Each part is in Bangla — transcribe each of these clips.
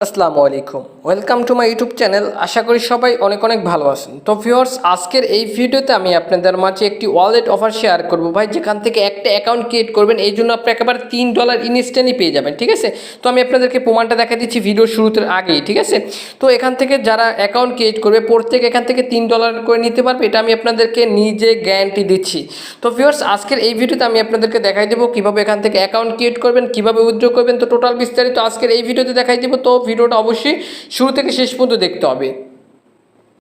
আসসালামু আলাইকুম, welcome to my YouTube channel. আশা করি সবাই অনেক অনেক ভালো আছেন। তো ভিউয়ার্স, আজকের এই ভিডিওতে আমি আপনাদের মাঝে একটি ওয়ালেট অফার শেয়ার করব ভাই, যেখান থেকে একটা অ্যাকাউন্ট ক্রিয়েট করবেন, এই জন্য আপনি একেবারে $3 ইনস্ট্যান্টই পেয়ে যাবেন। ঠিক আছে, তো আমি আপনাদেরকে প্রমাণটা দেখা দিচ্ছি ভিডিওর শুরুতে আগেই। ঠিক আছে, তো এখান থেকে যারা অ্যাকাউন্ট ক্রিয়েট করবে প্রত্যেকে এখান থেকে $3 করে নিতে পারবে, এটা আমি আপনাদেরকে নিজে গ্যারান্টি দিচ্ছি। তো ভিউয়ার্স, আজকের এই ভিডিওতে আমি আপনাদেরকে দেখাই দেবো কীভাবে এখান থেকে অ্যাকাউন্ট ক্রিয়েট করবেন, কীভাবে উইথড্র করবেন, তো টোটাল বিস্তারিত আজকের এই ভিডিওতে দেখাই দেবো। তো ভিডিওটা অবশ্যই শুরু থেকে শেষ পর্যন্ত দেখতে হবে।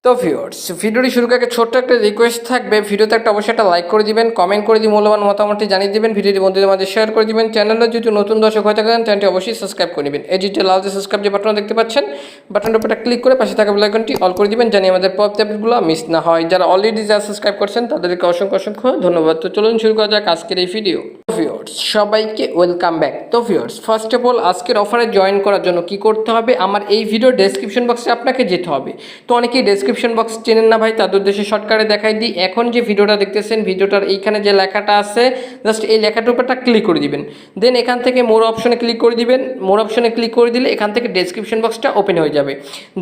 তো ভিউয়ার্স, ভিডিওটি শুরু আগে ছোট্ট একটা রিকোয়েস্ট থাকবে, ভিডিওতে একটা অবশ্যই একটা লাইক করে দিবেন, কমেন্ট করে দিয়ে মূল্যবান মতামতটি জানিয়ে দিবেন, ভিডিওটি বন্ধুদের মাঝে শেয়ার করে দিবেন। চ্যানেলে যদি নতুন দর্শক হয়ে থাকেন চ্যানেলটি অবশ্যই সাবস্ক্রাইব করে নেবেন। এই যে লাল যে সাবস্ক্রাইব যে বাটন দেখতে পাচ্ছেন, বাটনের উপরটা ক্লিক করে পাশে থাকা বেল আইকনটি অল করে দিবেন, জানি আমাদের পরবর্তী আপডেটগুলো মিস না হয়। যারা অলরেডি যারা সাবস্ক্রাইব করছেন তাদেরকে অসংখ্য অসংখ্য ধন্যবাদ। তো চলুন শুরু করা যাক আজকের এই ভিডিও। ভিউয়ার্স, সবাইকে ওয়েলকাম ব্যাক। তো ভিউয়ার্স, ফার্স্ট অফ অল আজকের অফারে জয়েন করার জন্য কি করতে হবে, আমার এই ভিডিও ডেসক্রিপশন বক্সে আপনাকে যেতে হবে। তো অনেকেই ডেসক্রিপশন বক্স চেনেন না ভাই, তাদের উদ্দেশ্যে শর্টকাটে দেখাই দিই। এখন যে ভিডিওটা দেখতেছেন, ভিডিওটার এইখানে যে লেখাটা আছে, জাস্ট এই লেখাটার উপরটা ক্লিক করে দিবেন। দেন এখান থেকে মোর অপশনে ক্লিক করে দিবেন। মোর অপশনে ক্লিক করে দিলে এখান থেকে ডেসক্রিপশন বক্সটা ওপেন হয়ে যাবে।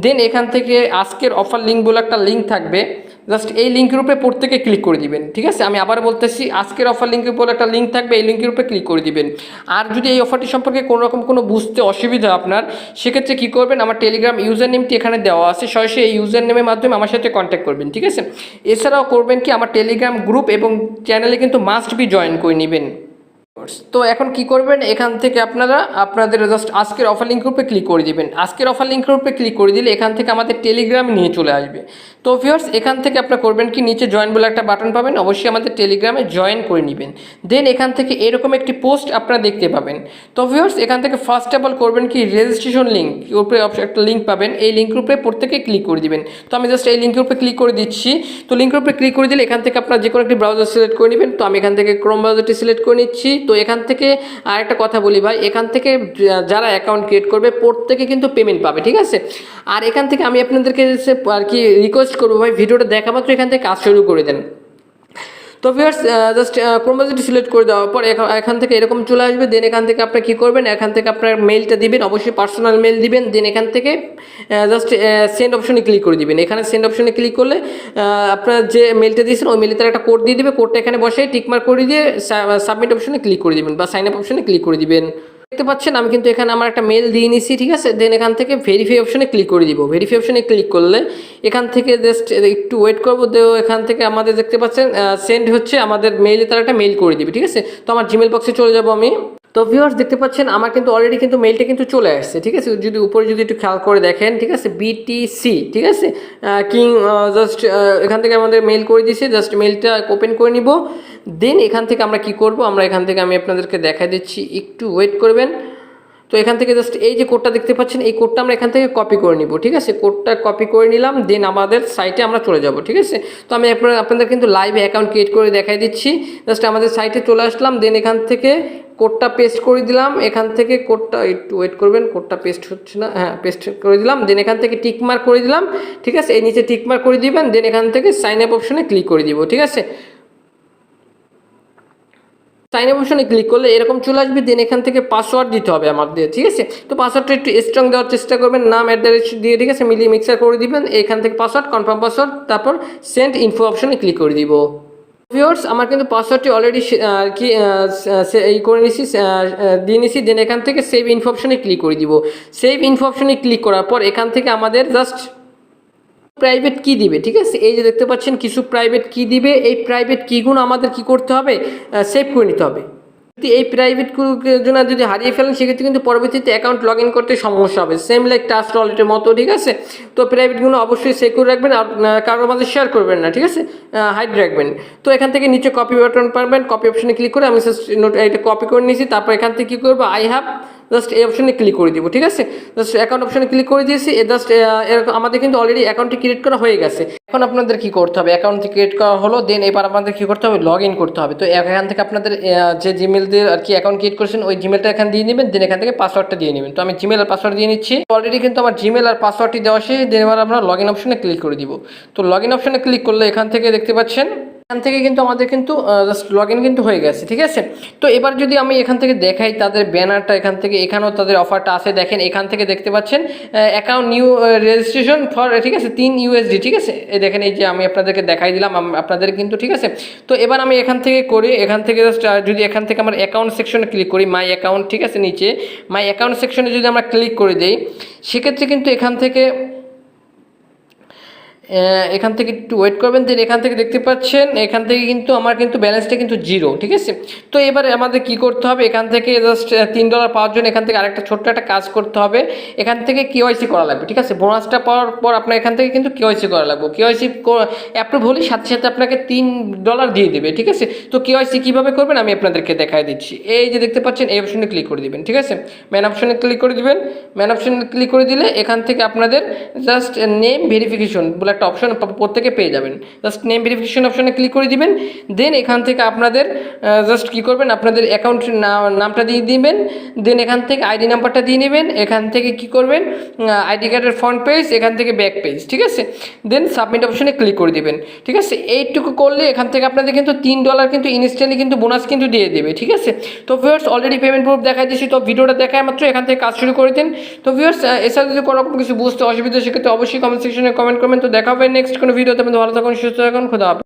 দেন এখান থেকে আজকের অফার লিঙ্ক বলে একটা লিঙ্ক থাকবে, জাস্ট এই লিঙ্কের উপরে প্রত্যেকে ক্লিক করে দিবেন। ঠিক আছে, আমি আবার বলতেছি, আজকের অফার লিঙ্কের উপর একটা লিঙ্ক থাকবে, এই লিঙ্কের উপরে ক্লিক করে দিবেন। আর যদি এই অফারটি সম্পর্কে কোনো রকম কোনো বুঝতে অসুবিধা আপনার, সেক্ষেত্রে কী করবেন, আমার টেলিগ্রাম ইউজার নেমটি এখানে দেওয়া আছে, সরাসরি এই ইউজার নেমের মাধ্যমে আমার সাথে কন্ট্যাক্ট করবেন। ঠিক আছে, এছাড়াও করবেন কি, আমার টেলিগ্রাম গ্রুপ এবং চ্যানেলে কিন্তু মাস্ট বি জয়েন করে নেবেন। তো এখন কি করবেন, এখান থেকে আপনারা আপনাদের জাস্ট আজকের অফার লিঙ্কের উপরে ক্লিক করে দিবেন। আজকের অফার লিঙ্কের উপরে ক্লিক করে দিলে এখান থেকে আমাদের টেলিগ্রাম নিয়ে চলে আসবে। তো ভিউয়ার্স, এখান থেকে আপনারা করবেন কি, নিচে জয়েন বলে একটা বাটন পাবেন, অবশ্যই আমাদের টেলিগ্রামে জয়েন করে নেবেন। দেন এখান থেকে এরকম একটি পোস্ট আপনারা দেখতে পাবেন। তো ভিউয়ার্স, এখান থেকে ফার্স্ট অফ অল করবেন কি, রেজিস্ট্রেশন লিঙ্ক উপরে একটা লিঙ্ক পাবেন, এই লিঙ্কের উপরে প্রত্যেকে ক্লিক করে দিবেন। তো আমি জাস্ট এই লিঙ্কের উপরে ক্লিক করে দিচ্ছি। তো লিঙ্কের উপরে ক্লিক করে দিলে এখান থেকে আপনারা যে কোনো একটি ব্রাউজার সিলেক্ট করে নেবেন। তো আমি এখান থেকে ক্রোম ব্রাউজারটি সিলেক্ট করে নিচ্ছি। তো এখান থেকে আর একটা কথা বলি ভাই, এখান থেকে যারা অ্যাকাউন্ট ক্রিয়েট করবে প্রত্যেকে কিন্তু পেমেন্ট পাবে। ঠিক আছে, আর এখান থেকে আমি আপনাদেরকে আর কি রিকোয়েস্ট করবো ভাই, ভিডিওটা দেখা মাত্র এখান থেকে কাজ শুরু করে দেন। তো ভিউয়ার্স, জাস্ট ক্রোম ব্রাউজারটি সিলেক্ট করে দেওয়ার পর এখান থেকে এরকম চলে আসবে। দেন এখান থেকে আপনি কী করবেন, এখান থেকে আপনার মেলটা দিবেন, অবশ্যই পার্সোনাল মেল দিবেন। দেন এখান থেকে জাস্ট সেন্ড অপশনে ক্লিক করে দিবেন। এখানে সেন্ড অপশনে ক্লিক করলে আপনার যে মেলটা দিয়েছেন ওই মেলে তার একটা কোড দিয়ে দিবে, কোডটা এখানে বসে টিকমার্ক করে দিয়ে সাবমিট অপশনে ক্লিক করে দিবেন বা সাইন আপ অপশনে ক্লিক করে দিবেন। দেখতে পাচ্ছেন আমি কিন্তু এখানে আমার একটা মেল দিয়ে নিছি। ঠিক আছে, দেন এখান থেকে ভেরিফাই অপশনে ক্লিক করে দিব। ভেরিফাই অপশনে ক্লিক করলে এখান থেকে জাস্ট একটু ওয়েট করবো। তো এখান থেকে আমাদের দেখতে পাচ্ছেন সেন্ড হচ্ছে, আমাদের মেইলে তারা একটা মেইল করে দিবে। ঠিক আছে, তো আমার জিমেল বক্সে চলে যাব আমি। তো ভিউয়ার্স, দেখতে পাচ্ছেন আমার কিন্তু অলরেডি কিন্তু মেইলটা কিন্তু চলে আসছে। ঠিক আছে, যদি উপরে যদি একটু খেয়াল করে দেখেন, ঠিক আছে, বিটিসি, ঠিক আছে, কিং, জাস্ট এখান থেকে আমাদের মেইল করে দিয়েছে। জাস্ট মেইলটা ওপেন করে নিব। দেন এখান থেকে আমরা কি করব, আমরা এখান থেকে আমি আপনাদেরকে দেখা দিচ্ছি, একটু ওয়েট করবেন। তো এখান থেকে জাস্ট এই যে কোডটা দেখতে পাচ্ছেন, এই কোডটা আমরা এখান থেকে কপি করে নিব। ঠিক আছে, কোডটা কপি করে নিলাম। দেন আমাদের সাইটে আমরা চলে যাব। ঠিক আছে, তো আমি আপনাদের কিন্তু লাইভ অ্যাকাউন্ট ক্রিয়েট করে দেখাই দিচ্ছি। জাস্ট আমাদের সাইটে চলে আসলাম। দেন এখান থেকে কোডটা পেস্ট করে দিলাম। এখান থেকে কোডটা একটু ওয়েট করবেন, কোডটা পেস্ট হচ্ছে না, হ্যাঁ পেস্ট করে দিলাম। দেন এখান থেকে টিকমার্ক করে দিলাম। ঠিক আছে, এই নিচে টিকমার্ক করে দিবেন। দেন এখান থেকে সাইন আপ অপশনে ক্লিক করে দিব। ঠিক আছে, সাইন আপ অপশনে ক্লিক করলে এরকম চলে আসবে। দেন এখান থেকে পাসওয়ার্ড দিতে হবে আমাদের। ঠিক আছে, তো পাসওয়ার্ডটা একটু স্ট্রং দেওয়ার চেষ্টা করবেন, নাম অ্যাড্রেস দিয়ে, ঠিক আছে, মিলিয়ে মিক্সার করে দিবেন। এখান থেকে পাসওয়ার্ড, কনফার্ম পাসওয়ার্ড, তারপর সেন্ড ইনফো অপশনে ক্লিক করে দিব। ভিউয়ার্স, আমার কিন্তু পাসওয়ার্ডটি অলরেডি আর কি এই করে নিছি, দিয়ে নিছি। দেন এখান থেকে সেভ ইনফো অপশনে ক্লিক করে দিব। সেভ ইনফো অপশনে ক্লিক করার পর এখান থেকে আমাদের জাস্ট প্রাইভেট কি দিবে। ঠিক আছে, এই যে দেখতে পাচ্ছেন কিছু প্রাইভেট কি দিবে, এই প্রাইভেট কিগুলো আমাদের কি করতে হবে, সেভ করে নিতে হবে। যদি এই প্রাইভেট জন্য যদি হারিয়ে ফেলেন, সেক্ষেত্রে কিন্তু পরবর্তীতে অ্যাকাউন্ট লগ ইন করতে সমস্যা হবে, সেম লাইক ট্রাস্ট ওয়ালেটের মতো। ঠিক আছে, তো প্রাইভেটগুলো অবশ্যই সিকিউর রাখবেন, আর কারোর মাঝে শেয়ার করবেন না। ঠিক আছে, হাইড রাখবেন। তো এখান থেকে নিচে কপি বাটন পাবেন, কপি অপশনে ক্লিক করে আমি এটা কপি করে নিয়েছি। তারপর এখান থেকে কী করবো, আই হ্যাভ, জাস্ট এই অপশনে ক্লিক করে দিব। ঠিক আছে, জাস্ট অ্যাকাউন্ট অপশনে ক্লিক করে দিয়েছি। জাস্ট আমাদের কিন্তু অলরেডি অ্যাকাউন্টটি ক্রিয়েট করা হয়ে গেছে। এখন আপনাদের কি করতে হবে, অ্যাকাউন্টটি ক্রিয়েট করা হলো। দেন এবার আপনাদের কী করতে হবে, লগ ইন করতে হবে। তো এখান থেকে আপনাদের যে জিমেল দিয়ে আর কি অ্যাকাউন্ট ক্রিয়েট করেছেন ওই জিমেলটা এখানে দিয়ে নেবেন। দেন এখান থেকে পাসওয়ার্ডটা দিয়ে নেবেন। তো আমি জিমেল আর পাসওয়ার্ড দিয়ে নিচ্ছি। অলরেডি কিন্তু আমার জিমেল আর পাসওয়ার্ডটি দেওয়া শেষ। দেন এবার আমরা লগ ইন অপশনে ক্লিক করে দিব। তো লগ ইন অপশনে ক্লিক করলে এখান থেকে দেখতে পাচ্ছেন এখান থেকে কিন্তু আমাদের কিন্তু জাস্ট লগ ইন কিন্তু হয়ে গেছে, ঠিক আছে। তো এবার যদি আমি এখান থেকে দেখাই তাদের ব্যানারটা, এখান থেকে এখানেও তাদের অফারটা আছে, দেখেন এখান থেকে দেখতে পাচ্ছেন অ্যাকাউন্ট নিউ রেজিস্ট্রেশন ফর, ঠিক আছে, 3 USD, ঠিক আছে। এই দেখেন, এই যে আমি আপনাদেরকে দেখাই দিলাম আপনাদের কিন্তু, ঠিক আছে। তো এবার আমি এখান থেকে করি, এখান থেকে জাস্ট যদি এখান থেকে আমার অ্যাকাউন্ট সেকশনে ক্লিক করি, মাই অ্যাকাউন্ট, ঠিক আছে, নিচে মাই অ্যাকাউন্ট সেকশনে যদি আমরা ক্লিক করে দিই, সেক্ষেত্রে কিন্তু এখান থেকে একটু ওয়েট করবেন। দেন এখান থেকে দেখতে পাচ্ছেন এখান থেকে কিন্তু আমার কিন্তু ব্যালেন্সটা কিন্তু 0, ঠিক আছে। তো এবারে আমাদের কি করতে হবে, এখান থেকে জাস্ট $3 পাওয়ার জন্য এখান থেকে আরেকটা ছোট্ট একটা কাজ করতে হবে, এখান থেকে KYC করা লাগবে, ঠিক আছে। বোনাসটা পাওয়ার পর আপনার এখান থেকে কিন্তু KYC করা লাগবে। KYC অ্যাপ্রুভ হলে সাথে সাথে আপনাকে $3 দিয়ে দেবে, ঠিক আছে। তো KYC কীভাবে করবেন আমি আপনাদেরকে দেখাই দিচ্ছি। এই যে দেখতে পাচ্ছেন এই অপশনে ক্লিক করে দিবেন, ঠিক আছে। ম্যান অপশনে ক্লিক করে দিবেন। ম্যান অপশনে ক্লিক করে দিলে এখান থেকে আপনাদের জাস্ট নেম ভেরিফিকেশন বলে একটা অপশন প্রত্যেকে পেয়ে যাবেন। জাস্ট নেম ভেরিফিকেশন অপশনে ক্লিক করে দিবেন। দেন এখান থেকে আপনাদের জাস্ট কী করবেন, আপনাদের অ্যাকাউন্ট নামটা দিয়ে দিবেন। দেন এখান থেকে আইডি নাম্বারটা দিয়ে নেবেন। এখান থেকে কী করবেন, আইডি কার্ডের ফ্রন্ট পেজ, এখান থেকে ব্যাক পেজ, ঠিক আছে। দেন সাবমিট অপশনে ক্লিক করে দিবেন, ঠিক আছে। এইটুকু করলে এখান থেকে আপনাদের কিন্তু $3 কিন্তু ইনস্ট্যান্টলি কিন্তু বোনাস কিন্তু দিয়ে দেবে, ঠিক আছে। তো ভিউয়ার্স অলরেডি পেমেন্ট প্রুফ দেখাই দিয়েছি, তো ভিডিওটা দেখায় মাত্র এখান থেকে কাজ শুরু করে দিন। তো ভিউয়ার্স এছাড়া যদি কোনো রকম কিছু বুঝতে অসুবিধা সেক্ষেত্রে অবশ্যই কমেন্ট সেকশনে কমেন্ট করবেন। তো দেখা হবে নেক্সট কোনো ভিডিওতে। ভালো থাকুন, সুস্থ থাকুন, খোদা হাফেজ।